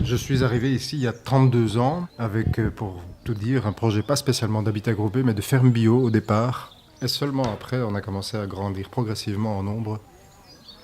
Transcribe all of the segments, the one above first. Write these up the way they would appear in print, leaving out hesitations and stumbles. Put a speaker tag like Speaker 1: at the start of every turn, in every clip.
Speaker 1: Je suis arrivé ici il y a 32 ans avec, pour tout dire, un projet pas spécialement d'habitat groupé, mais de ferme bio au départ. Et seulement après, on a commencé à grandir progressivement en nombre.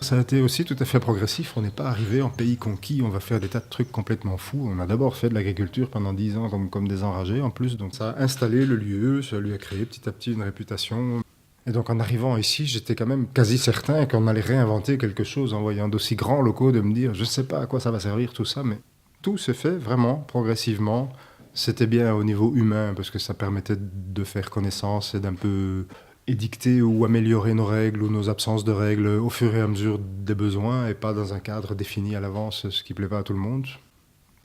Speaker 1: Ça a été aussi tout à fait progressif. On n'est pas arrivé en pays conquis, on va faire des tas de trucs complètement fous. On a d'abord fait de l'agriculture pendant 10 ans comme des enragés en plus. Donc ça a installé le lieu, ça lui a créé petit à petit une réputation. Et donc en arrivant ici, j'étais quand même quasi certain qu'on allait réinventer quelque chose en voyant d'aussi grands locaux, de me dire, je ne sais pas à quoi ça va servir tout ça, mais tout se fait vraiment progressivement. C'était bien au niveau humain parce que ça permettait de faire connaissance et d'un peu édicter ou améliorer nos règles ou nos absences de règles au fur et à mesure des besoins et pas dans un cadre défini à l'avance, ce qui ne plaît pas à tout le monde.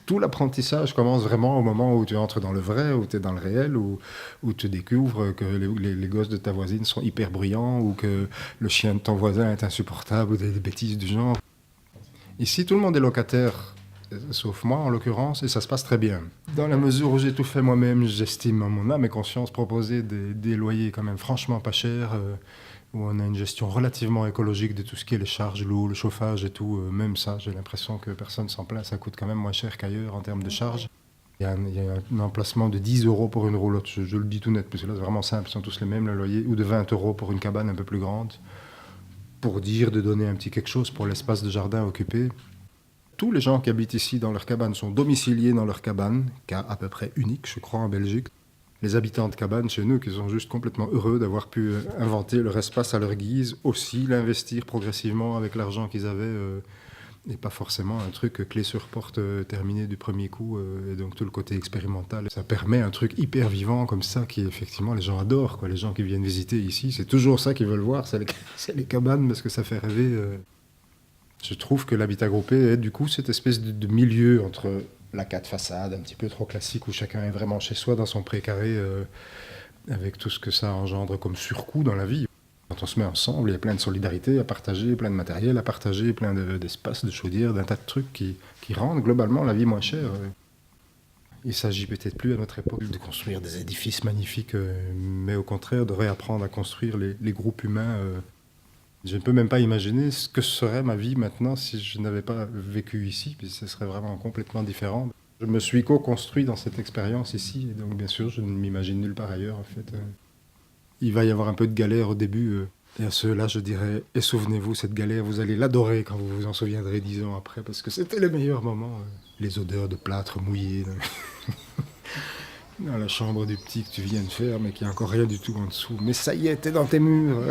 Speaker 1: Tout l'apprentissage commence vraiment au moment où tu entres dans le vrai, où tu es dans le réel, où tu découvres que les gosses de ta voisine sont hyper bruyants ou que le chien de ton voisin est insupportable ou des bêtises du genre. Ici, tout le monde est locataire, sauf moi en l'occurrence, et ça se passe très bien. Dans la mesure où j'ai tout fait moi-même, j'estime à mon âme et conscience proposer des loyers quand même franchement pas chers, où on a une gestion relativement écologique de tout ce qui est les charges, l'eau, le chauffage et tout. Même ça, j'ai l'impression que personne s'en plaint, ça coûte quand même moins cher qu'ailleurs en termes de charges. Il y a un emplacement de 10 euros pour une roulotte, je le dis tout net, parce que là c'est vraiment simple, ils sont tous les mêmes, le loyer, ou de 20 euros pour une cabane un peu plus grande, pour dire de donner un petit quelque chose pour l'espace de jardin occupé. Tous les gens qui habitent ici dans leur cabane sont domiciliés dans leur cabane, cas à peu près unique, je crois, en Belgique. Les habitants de cabane chez nous qui sont juste complètement heureux d'avoir pu inventer leur espace à leur guise, aussi l'investir progressivement avec l'argent qu'ils avaient, et pas forcément un truc clé sur porte terminé du premier coup, et donc tout le côté expérimental. Ça permet un truc hyper vivant comme ça qui effectivement les gens adorent, quoi. Les gens qui viennent visiter ici, c'est toujours ça qu'ils veulent voir, c'est les cabanes parce que ça fait rêver. Je trouve que l'habitat groupé est du coup cette espèce de milieu entre la 4 façade un petit peu trop classique où chacun est vraiment chez soi dans son précaré, avec tout ce que ça engendre comme surcoût dans la vie. Quand on se met ensemble, il y a plein de solidarité à partager, plein de matériel à partager, plein d'espaces, de chaudières, d'un tas de trucs qui rendent globalement la vie moins chère. Il s'agit peut-être plus à notre époque de construire des édifices magnifiques, mais au contraire de réapprendre à construire les groupes humains. Je ne peux même pas imaginer ce que serait ma vie maintenant si je n'avais pas vécu ici, puis ce serait vraiment complètement différent. Je me suis co-construit dans cette expérience ici, et donc bien sûr, je ne m'imagine nulle part ailleurs en fait. Il va y avoir un peu de galère au début, et à ceux-là, je dirais, et souvenez-vous, cette galère, vous allez l'adorer quand vous vous en souviendrez 10 ans après, parce que c'était le meilleur moment. Les odeurs de plâtre mouillé dans la chambre du petit que tu viens de faire, mais qui a encore rien du tout en dessous. Mais ça y est, t'es dans tes murs.